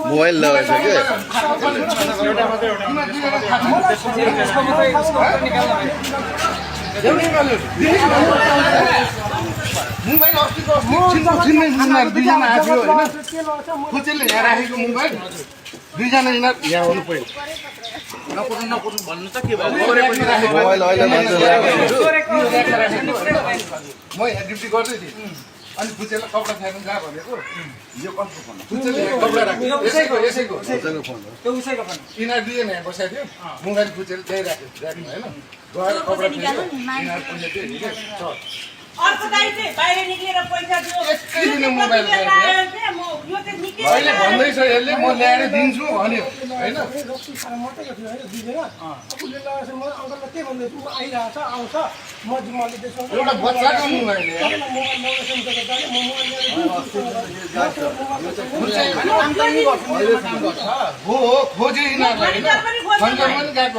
mobile लगाइसक्यो mobile अस्तिको दुईजना आएको होइन खुचेले यहाँ राखेको मोबाइल दुईजना यिनीहरू यहाँ आउनु पर्यो नपुर्नु भन्नु त के भयो मोबाइल अहिले म यहाँ ड्युटी गर्दै थिएँ अनि खुचेलाई कपडा फ्याँक्नु जा भनेको यो कसको फोन खुचेले कपडा राख्यो यसैको यिनीहरू दुईजना यहाँ बसेको थियो मोबाइल खुचेले त्यही राख्यो होइन गएर कपडा फेर्यो यिनीहरू पैसा दियो अर्को दाइ चाहिँ बाहिर निक्लेर पैसा दियो एकै दिन मोबाइल अहिले भन्दैछ यसले म ल्याएर दिन्छु भन्यो होइन एउटा बच्चाको मोबाइल हो खोजे यिनीहरूलाई होइन सन्जर पनि गएको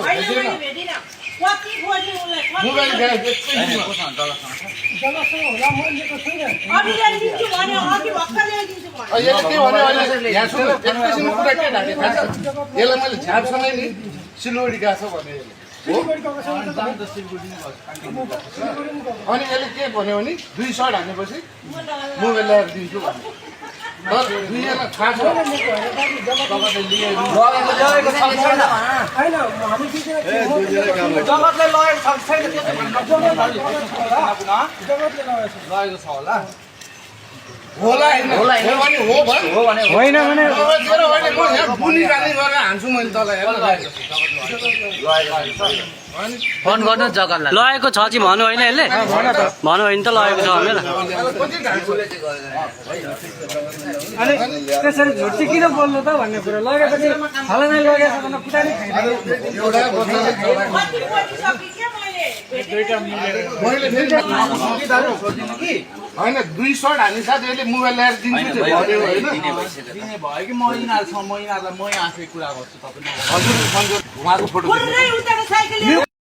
मोबाइल गएको यसले के भन्यो अहिले यहाँ सुन एकैछिन कुरा के ढाके थाहा छ यसलाई मैले झ्यापसँगै नि सिलगढी गएको छ भने अनि यसले के भन्यो भने 2 सर्ट हानेपछि मोबाइल ल्याएर दिन्छु भन्यो तर दुईजना थाहा छ होला होइन भने बुनिरानी गरेर हान्छु मैले तँलाई फोन गर्नु जग्गालाई लगेको छ कि भन्नु होइन यसले भन्नु होइन त लगेको छ भने अनि त्यसरी झुट चाहिँ किन बोल्नु त भन्ने कुरा लगेपछि फलाना लगेको छ भने कुटानी होइन 2 सर्ट हाने साथ यसले मोबाइल ल्याएर दिन्छु भन्यो होइन भयो कि म यिनीहरूलाई म यिनीहरूलाई मै आफै कुरा गर्छु तपाईँ हजुर उहाँको फोटो